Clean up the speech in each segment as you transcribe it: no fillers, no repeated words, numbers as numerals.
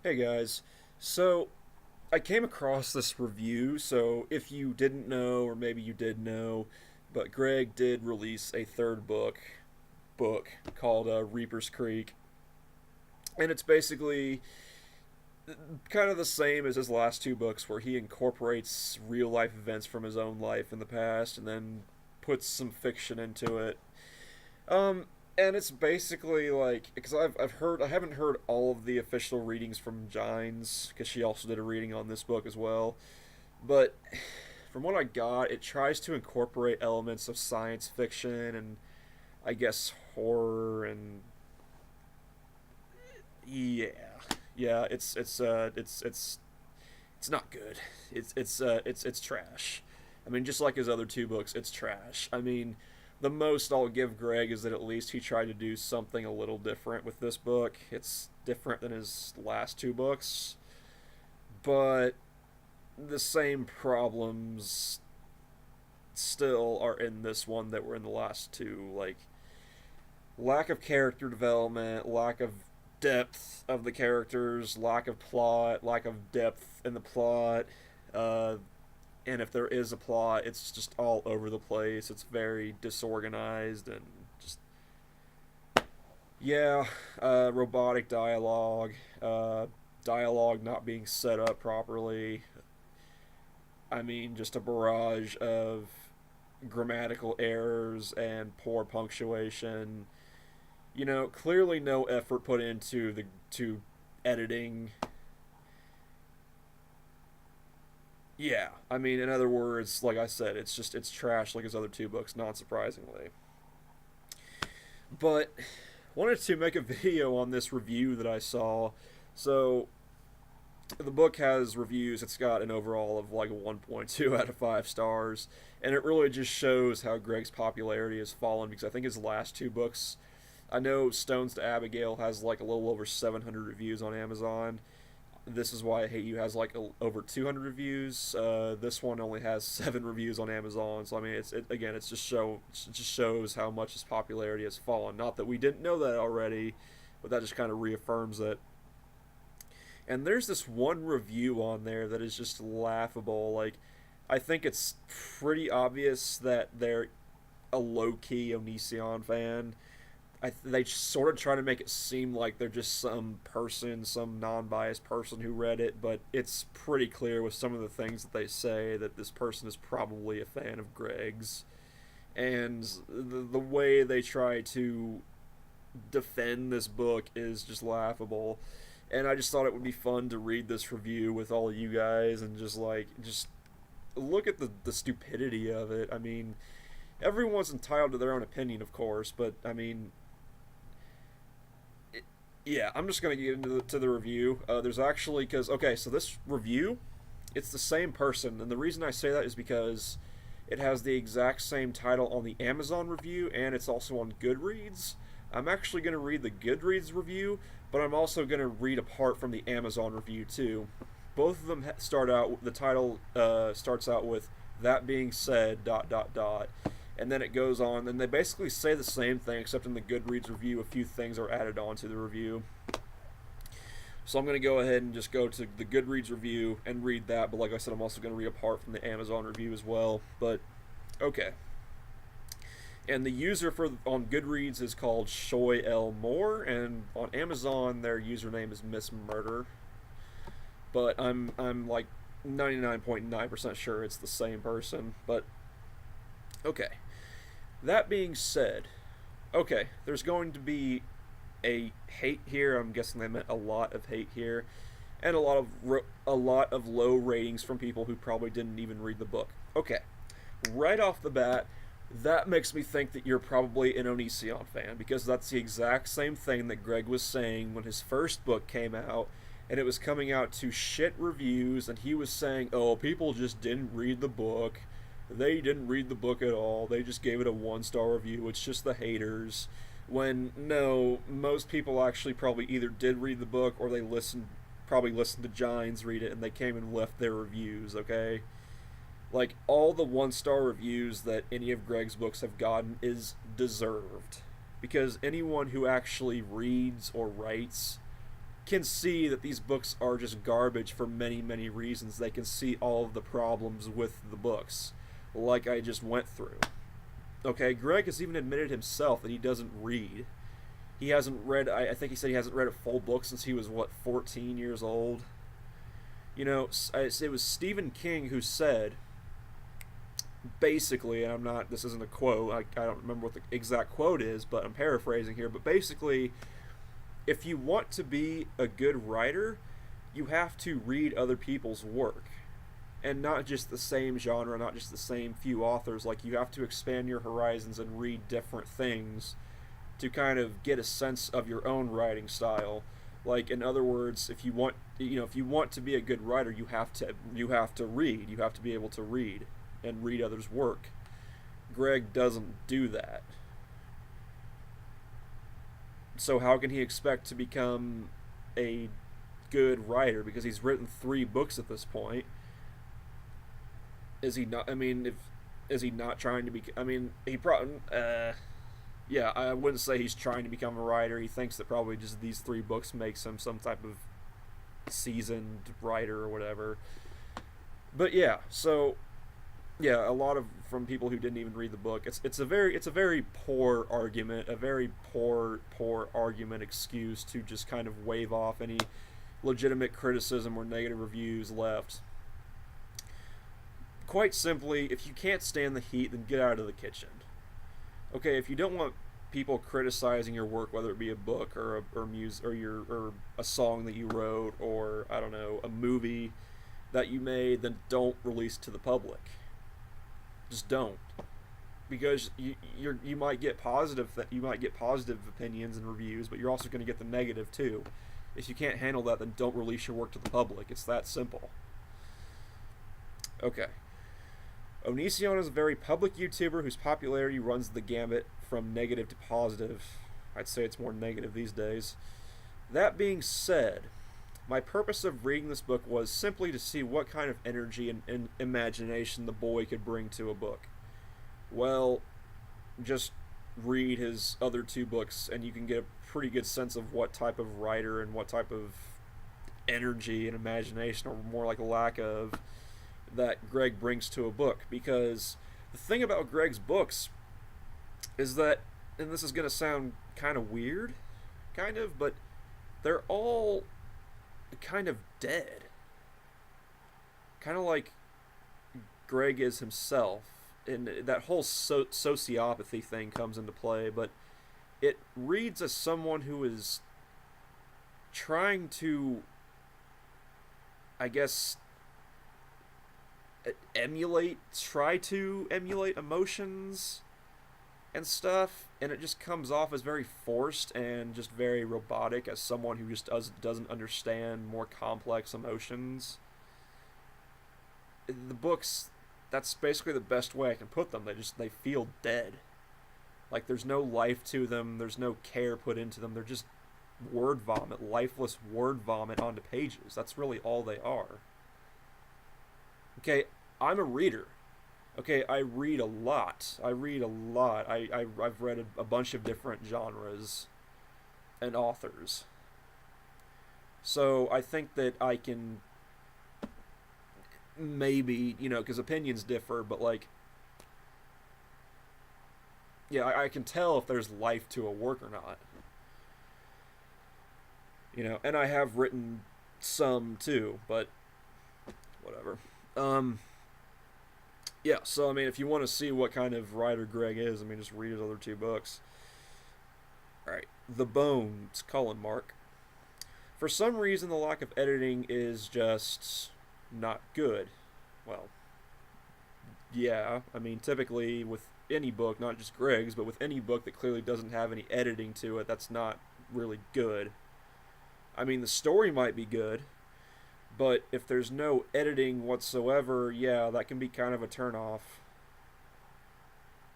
Hey guys, so I came across this review. So if you didn't know, or maybe you did know, but Greg did release a third book called Reaper's Creek, and it's basically kind of the same as his last two books, where he incorporates real life events from his own life in the past, and then puts some fiction into it. Um, and it's basically like because I haven't heard all of the official readings from Gines because she also did a reading on this book as well. But from what I got, it tries to incorporate elements of science fiction and I guess horror and yeah, yeah. It's not good. It's trash. I mean, just like his other two books, it's trash. I mean, the most I'll give Greg is that at least he tried to do something a little different with this book. It's different than his last two books, but the same problems still are in this one that were in the last two. Like, lack of character development, lack of depth of the characters, lack of plot, lack of depth in the plot. Uh, and if there is a plot, it's just all over the place. It's very disorganized and just yeah, robotic dialogue, dialogue not being set up properly. I mean, just a barrage of grammatical errors and poor punctuation. You know, clearly no effort put into the to editing. Yeah, I mean, in other words, like I said, it's trash like his other two books, not surprisingly. But wanted to make a video on this review that I saw. So the book has reviews. It's got an overall of like 1.2 out of 5 stars, and it really just shows how Greg's popularity has fallen because I think his last two books, I know Stones to Abigail has like a little over 700 reviews on Amazon. This Is Why I Hate You has like over 200 reviews. This one only has 7 reviews on Amazon. So I mean, again, it just shows how much his popularity has fallen. Not that we didn't know that already, but that just kind of reaffirms it. And there's this one review on there that is just laughable. Like, I think it's pretty obvious that they're a low key Onision fan. They sort of try to make it seem like they're just some person, some non-biased person who read it, but it's pretty clear with some of the things that they say that this person is probably a fan of Greg's. And the way they try to defend this book is just laughable. And I just thought it would be fun to read this review with all of you guys and just look at the stupidity of it. I mean, everyone's entitled to their own opinion, of course, but I mean, yeah, I'm just gonna get into the review. There's actually because okay, so this review, it's the same person, and the reason I say that is because it has the exact same title on the Amazon review, and it's also on Goodreads. I'm actually gonna read the Goodreads review, but I'm also gonna read apart from the Amazon review too. Both of them start out. The title starts out with "That being said," dot dot dot, and then it goes on, and they basically say the same thing, except in the Goodreads review, a few things are added on to the review. So I'm going to go ahead and just go to the Goodreads review and read that, but like I said, I'm also going to read apart from the Amazon review as well. But, okay. And the user for on Goodreads is called Shoy L. Moore, and on Amazon, their username is Miss Murder. But I'm like 99.9% sure it's the same person. But, okay. That being said, okay, there's going to be a hate here. I'm guessing they meant a lot of hate here, and a lot of low ratings from people who probably didn't even read the book. Okay, right off the bat, that makes me think that you're probably an Onision fan because that's the exact same thing that Greg was saying when his first book came out, and it was coming out to shit reviews, and he was saying, "Oh, people just didn't read the book." They didn't read the book at all. They just gave it a 1 star review. It's just the haters. When no, most people actually probably either did read the book or they probably listened to Gines read it and they came and left their reviews, okay? Like, all the 1 star reviews that any of Greg's books have gotten is deserved. Because anyone who actually reads or writes can see that these books are just garbage for many, many reasons. They can see all of the problems with the books, like I just went through. Okay, Greg has even admitted himself that he doesn't read. He hasn't read, I think he said he hasn't read a full book since he was, what, 14 years old? You know, it was Stephen King who said, basically, and I'm not, this isn't a quote, I don't remember what the exact quote is, but I'm paraphrasing here, but basically, if you want to be a good writer, you have to read other people's work. And not just the same genre, not just the same few authors. Like, you have to expand your horizons and read different things to kind of get a sense of your own writing style. Like, in other words, if you want, if you want to be a good writer, you have to read. You have to be able to read and read others' work. Greg doesn't do that. So how can he expect to become a good writer? Because he's written 3 books at this point. Is he not? I mean, is he not trying to be? I mean, he probably. Yeah, I wouldn't say he's trying to become a writer. He thinks that probably just these 3 books makes him some type of seasoned writer or whatever. But yeah, so yeah, a lot of from people who didn't even read the book. It's a very poor argument, a very poor argument excuse to just kind of wave off any legitimate criticism or negative reviews left. Quite simply, if you can't stand the heat, then get out of the kitchen. Okay, if you don't want people criticizing your work, whether it be a book or a song that you wrote, or I don't know, a movie that you made, then don't release to the public. Just don't, because you might get positive opinions and reviews, but you're also going to get the negative too. If you can't handle that, then don't release your work to the public. It's that simple. Okay. Onision is a very public YouTuber whose popularity runs the gamut from negative to positive. I'd say it's more negative these days. That being said, my purpose of reading this book was simply to see what kind of energy and imagination the boy could bring to a book. Well, just read his other 2 books and you can get a pretty good sense of what type of writer and what type of energy and imagination, or more like a lack of, that Greg brings to a book. Because the thing about Greg's books is that, and this is going to sound kind of weird, but they're all kind of dead. Kind of like Greg is himself. And that whole sociopathy thing comes into play, but it reads as someone who is trying to, I guess, try to emulate emotions and stuff, and it just comes off as very forced and just very robotic, as someone who just doesn't understand more complex emotions. The books, that's basically the best way I can put them. They feel dead. Like, there's no life to them, there's no care put into them, they're just word vomit, lifeless word vomit onto pages. That's really all they are. Okay, I'm a reader. Okay, I read a lot. I've read a bunch of different genres and authors. So I think that I can maybe, because opinions differ, but like, yeah, I can tell if there's life to a work or not. And I have written some too, but whatever. Yeah, so I mean, if you want to see what kind of writer Greg is, I mean, just read his other 2 books. Alright, The Bones, : For some reason, the lack of editing is just not good. Well, yeah, I mean, typically with any book, not just Greg's, but with any book that clearly doesn't have any editing to it, that's not really good. I mean, the story might be good, but if there's no editing whatsoever, yeah, that can be kind of a turnoff.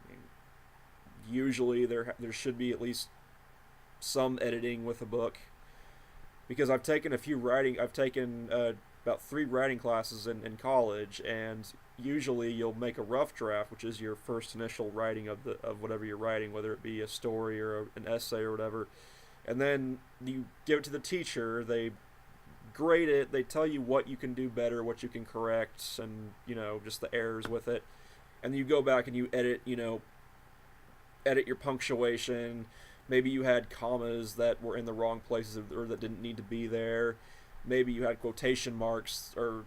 I mean, usually there should be at least some editing with a book, because I've taken about 3 writing classes in college, and usually you'll make a rough draft, which is your first initial writing of whatever you're writing, whether it be a story or an essay or whatever. And then you give it to the teacher, they grade it, they tell you what you can do better, what you can correct, and, just the errors with it. And you go back and you edit, edit your punctuation. Maybe you had commas that were in the wrong places or that didn't need to be there. Maybe you had quotation marks or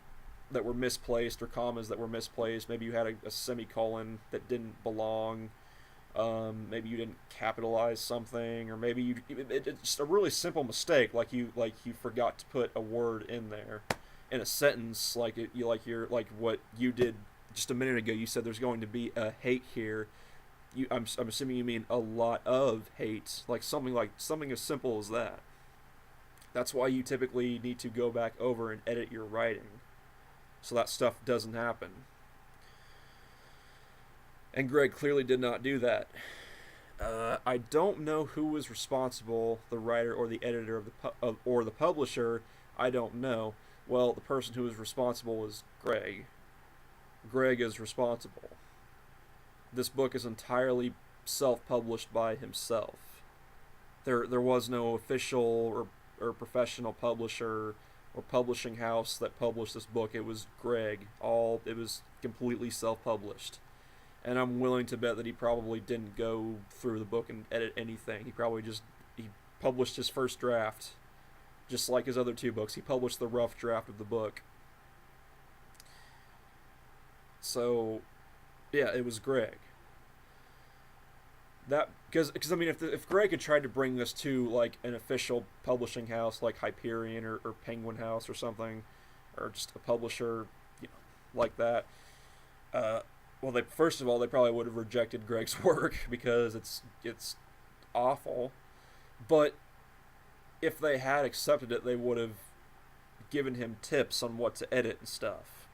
that were misplaced or commas that were misplaced. Maybe you had a semicolon that didn't belong. Maybe you didn't capitalize something, or maybe it's just a really simple mistake, like you forgot to put a word in there in a sentence, like what you did just a minute ago. You said there's going to be a hate here. I'm assuming you mean a lot of hate, like something as simple as that. That's why you typically need to go back over and edit your writing, so that stuff doesn't happen. And Greg clearly did not do that. I don't know who was responsible, the writer or the editor or the publisher. I don't know. Well, the person who was responsible is Greg. Greg is responsible. This book is entirely self-published by himself. There was no official or professional publisher or publishing house that published this book. It was Greg. It was completely self-published. And I'm willing to bet that he probably didn't go through the book and edit anything. He published his first draft, just like his other two books. He published the rough draft of the book. So, yeah, it was Greg. Because I mean, if Greg had tried to bring this to like an official publishing house like Hyperion or Penguin House or something, or just a publisher, like that. Well, first of all, they probably would have rejected Greg's work because it's awful. But if they had accepted it, they would have given him tips on what to edit and stuff,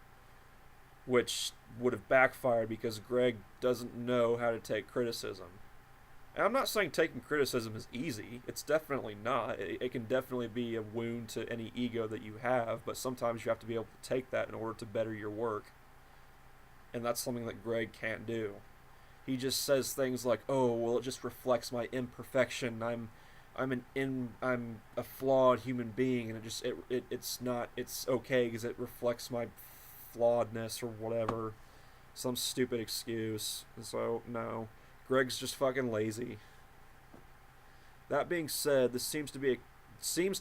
which would have backfired because Greg doesn't know how to take criticism. And I'm not saying taking criticism is easy. It's definitely not. It can definitely be a wound to any ego that you have, but sometimes you have to be able to take that in order to better your work. And that's something that Greg can't do. He just says things like, "Oh, well, it just reflects my imperfection. I'm a flawed human being, and it's okay because it reflects my flawedness or whatever, some stupid excuse." And so no, Greg's just fucking lazy. That being said, this seems to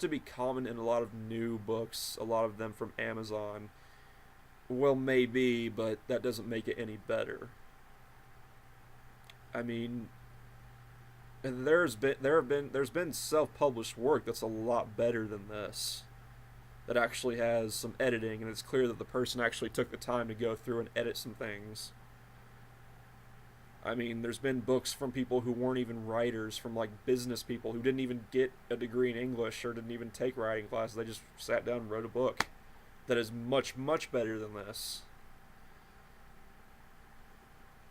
be common in a lot of new books, a lot of them from Amazon. Well, maybe, but that doesn't make it any better. I mean, there's been self-published work that's a lot better than this, that actually has some editing, and it's clear that the person actually took the time to go through and edit some things. I mean, there's been books from people who weren't even writers, from like business people who didn't even get a degree in English or didn't even take writing classes. They just sat down and wrote a book that is much, much better than this.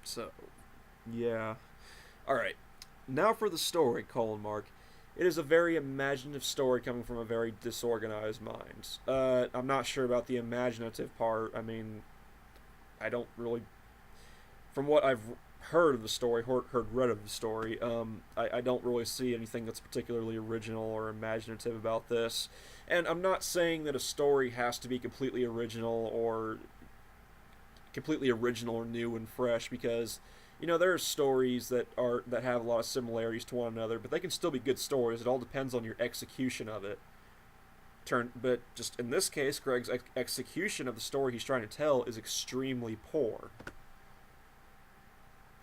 So, yeah. Alright, now for the story, : It is a very imaginative story coming from a very disorganized mind. I'm not sure about the imaginative part. I mean, I don't really... From what I've heard of the story, read of the story, I don't really see anything that's particularly original or imaginative about this. And I'm not saying that a story has to be completely original or new and fresh, because there are stories that have a lot of similarities to one another, but they can still be good stories. It all depends on your execution of it. But just in this case, Greg's execution of the story he's trying to tell is extremely poor.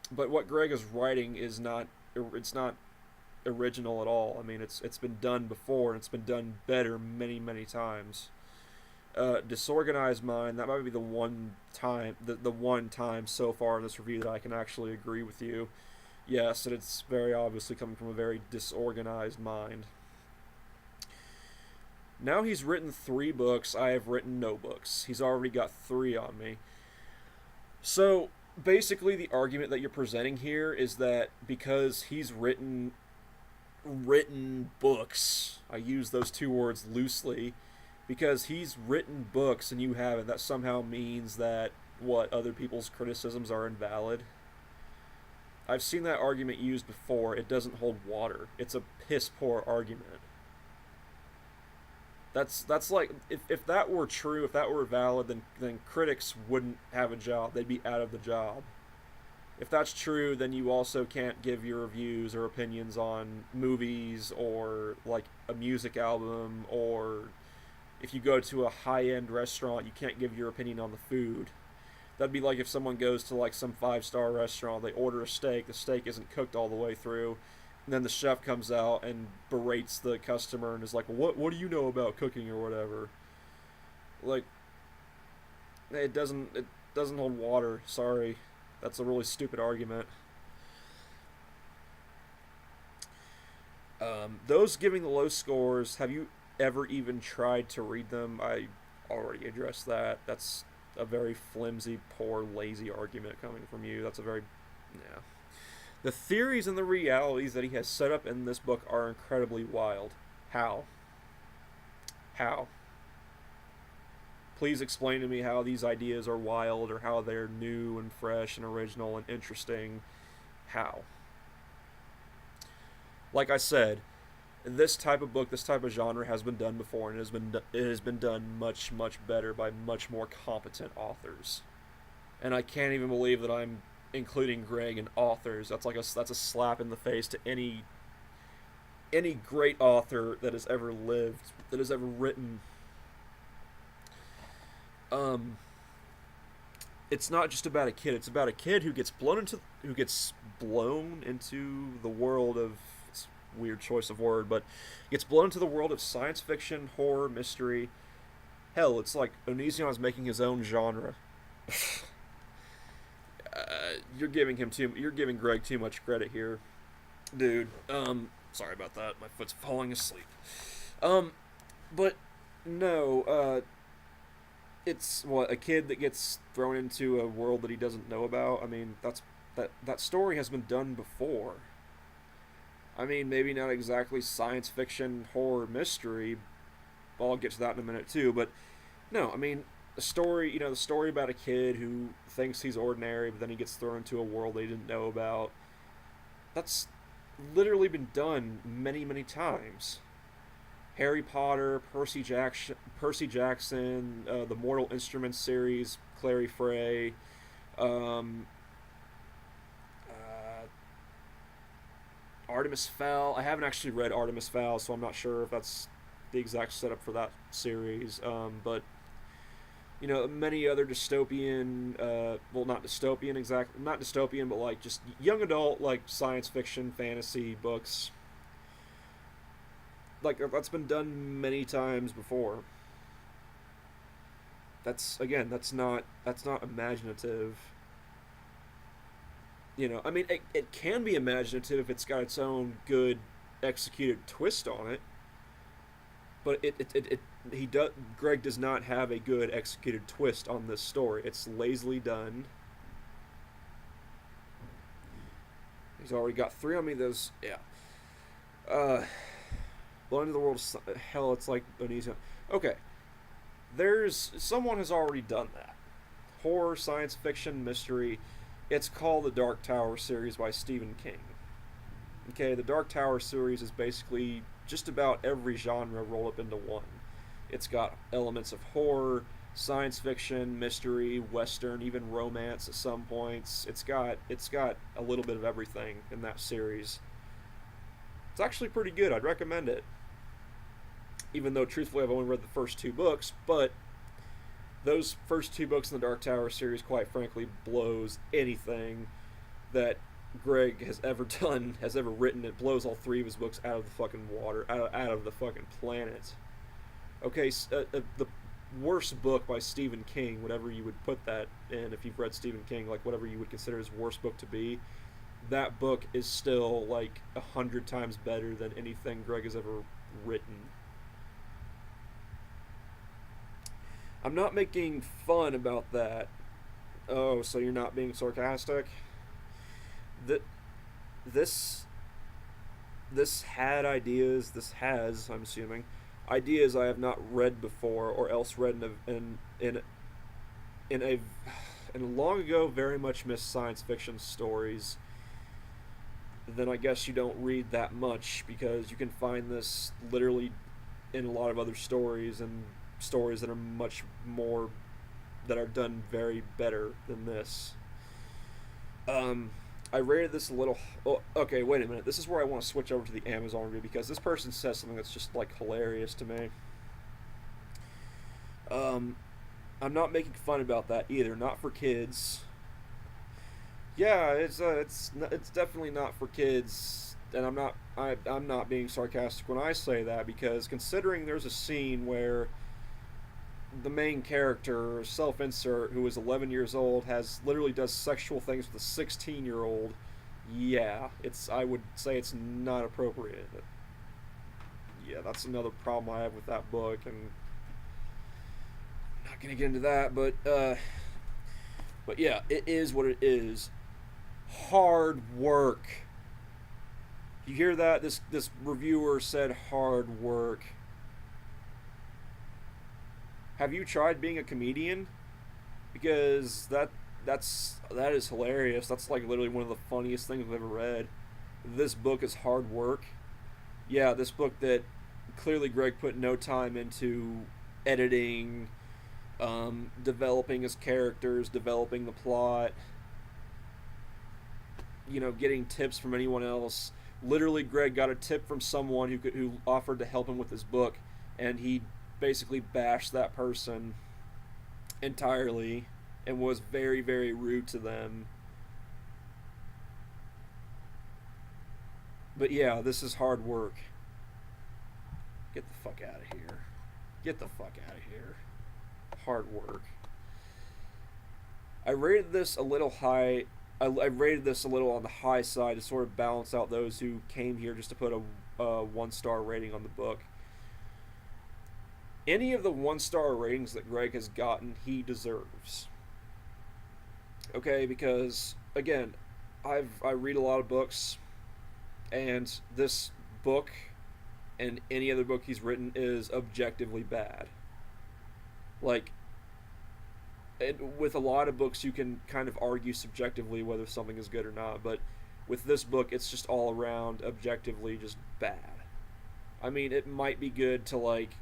But what Greg is writing is not original at all. I mean, it's been done before, and it's been done better many, many times. Disorganized mind, that might be the one time so far in this review that I can actually agree with you. Yes, and it's very obviously coming from a very disorganized mind. Now he's written 3 books. I have written no books. He's already got 3 on me. So basically the argument that you're presenting here is that because he's written books, I use those 2 words loosely, because he's written books and you haven't, that somehow means that other people's criticisms are invalid. I've seen that argument used before. It doesn't hold water. It's a piss poor argument. That's like if that were true, if that were valid, then critics wouldn't have a job. They'd be out of the job. If that's true, then you also can't give your reviews or opinions on movies or like a music album, or if you go to a high-end restaurant, you can't give your opinion on the food. That'd be like if someone goes to like some five-star restaurant, they order a steak, the steak isn't cooked all the way through, and then the chef comes out and berates the customer and is like, what do you know about cooking or whatever? Like, it doesn't hold water. Sorry. That's a really stupid argument. Those giving the low scores, have you ever even tried to read them? I already addressed that. That's a very flimsy, poor, lazy argument coming from you. That's a very... yeah. The theories and the realities that he has set up in this book are incredibly wild. How? How? Please explain to me how these ideas are wild, or how they're new and fresh and original and interesting. How? Like I said, this type of book, this type of genre has been done before, and it has been done much, much better by much more competent authors. And I can't even believe that I'm including Greg in authors. That's a slap in the face to any great author that has ever lived, that has ever written. It's not just about a kid. It's about a kid who gets blown into the world of, it's a weird choice of word, but gets blown into the world of science fiction, horror, mystery. Hell, it's like Onision is making his own genre. You're giving Greg too much credit here, dude. Sorry about that. My foot's falling asleep. But no. It's a kid that gets thrown into a world that he doesn't know about. I mean, that story has been done before. I mean, maybe not exactly science fiction, horror, mystery. I'll get to that in a minute too. But no, I mean, the story about a kid who thinks he's ordinary, but then he gets thrown into a world they didn't know about. That's literally been done many, many times. Harry Potter, Percy Jackson, the Mortal Instruments series, Clary Frey, Artemis Fowl. I haven't actually read Artemis Fowl, so I'm not sure if that's the exact setup for that series. But many other dystopian, not dystopian, but like just young adult, like science fiction, fantasy books. Like, that's been done many times before. That's not imaginative. I mean, it can be imaginative if it's got its own good executed twist on it. But Greg does not have a good executed twist on this story. It's lazily done. He's already got 3 on me. Those, yeah. Blown into the world of hell, it's like Onision. Okay. Someone has already done that. Horror, science fiction, mystery. It's called the Dark Tower series by Stephen King. Okay, the Dark Tower series is basically just about every genre rolled up into one. It's got elements of horror, science fiction, mystery, western, even romance at some points. It's got a little bit of everything in that series. It's actually pretty good. I'd recommend it. Even though, truthfully, I've only read the first 2 books, but those first 2 books in the Dark Tower series, quite frankly, blows anything that Greg has ever done, has ever written. It blows all 3 of his books out of the fucking water, out of the fucking planet. Okay, the worst book by Stephen King, whatever you would put that in, if you've read Stephen King, like whatever you would consider his worst book to be, that book is still like 100 times better than anything Greg has ever written. I'm not making fun about that. Oh, so you're not being sarcastic? This had ideas. This has, I'm assuming, ideas I have not read before, or else read in a long ago, very much missed science fiction stories. then I guess you don't read that much, because you can find this literally in a lot of other stories, and stories that are much more, that are done very better than this. Um, I rated this a little. Oh, okay, wait a minute. This is where I want to switch over to the Amazon review, because this person says something that's just like hilarious to me. Um, I'm not making fun about that either. Not for kids. Yeah, it's definitely not for kids, and I'm not being sarcastic when I say that, because considering there's a scene where the main character, self-insert, who is 11 years old, has literally does sexual things with a 16-year-old. Yeah, it's I would say it's not appropriate. Yeah, that's another problem I have with that book, and I'm not gonna get into that, but yeah, it is what it is. Hard work. You hear that? This reviewer said hard work. Have you tried being a comedian? Because that is hilarious. That's like literally one of the funniest things I've ever read. This book is hard work. Yeah, this book that clearly Greg put no time into editing, developing his characters, developing the plot, getting tips from anyone else. Literally, Greg got a tip from someone who offered to help him with his book, and he basically bashed that person entirely and was very, very rude to them. But yeah, this is hard work. Get the fuck out of here. Get the fuck out of here. Hard work. I rated this a little high. I rated this a little on the high side to sort of balance out those who came here just to put a 1-star rating on the book. Any of the 1-star ratings that Greg has gotten, he deserves. Okay, because again, I read a lot of books, and this book and any other book he's written is objectively bad. Like, with a lot of books, you can kind of argue subjectively whether something is good or not, but with this book, it's just all around objectively just bad. I mean, it might be good to like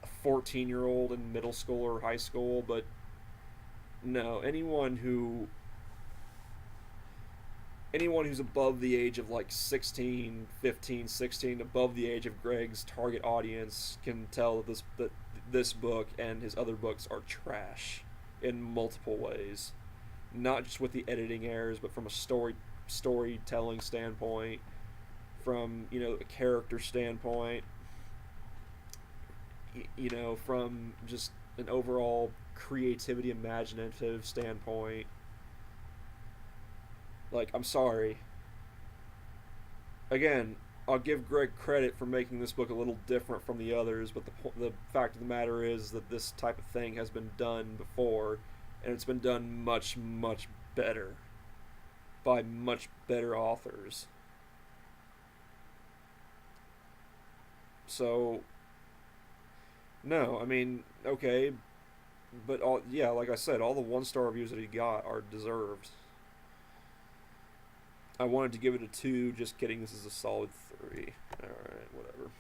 a 14-year-old in middle school or high school, but no, anyone who's above the age of like 16, 15, 16, above the age of Greg's target audience, can tell that this book and his other books are trash in multiple ways. Not just with the editing errors, but from a storytelling standpoint, from a character standpoint, from just an overall creativity, imaginative standpoint. Like, I'm sorry. Again, I'll give Greg credit for making this book a little different from the others, but the fact of the matter is that this type of thing has been done before, and it's been done much, much better by much better authors. So, no, I mean, okay, but yeah, like I said, all the 1-star reviews that he got are deserved. I wanted to give it a 2. Just kidding. This is a solid 3. All right, whatever.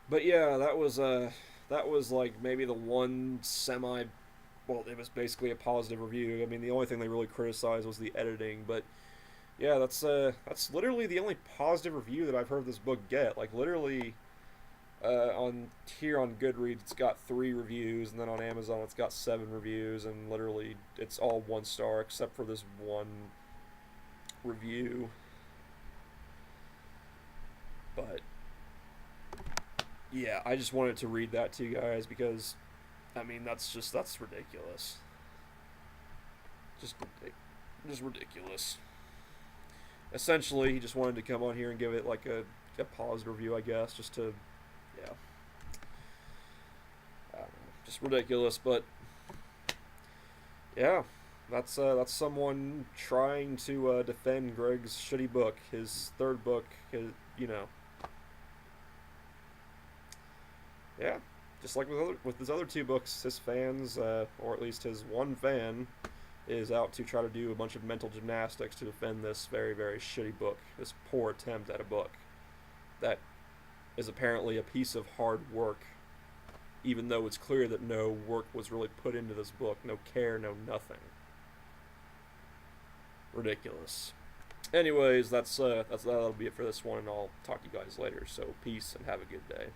But yeah, that was like maybe the one semi. Well, it was basically a positive review. I mean, the only thing they really criticized was the editing. But yeah, that's literally the only positive review that I've heard this book get. Like literally, on here on Goodreads, it's got 3 reviews, and then on Amazon, it's got 7 reviews, and literally, it's all 1 star except for this one review. But yeah, I just wanted to read that to you guys because, I mean, that's ridiculous. Just, just ridiculous. Essentially, he just wanted to come on here and give it like a positive review, I guess, just to. Yeah. I don't know. Just ridiculous, but yeah, that's someone trying to defend Greg's shitty book, his 3rd book, yeah, just like with his other 2 books, his fans, or at least his one fan, is out to try to do a bunch of mental gymnastics to defend this very, very shitty book, this poor attempt at a book that is apparently a piece of hard work, even though it's clear that no work was really put into this book, no care, no nothing. Ridiculous. Anyways, that'll be it for this one, and I'll talk to you guys later. So peace and have a good day.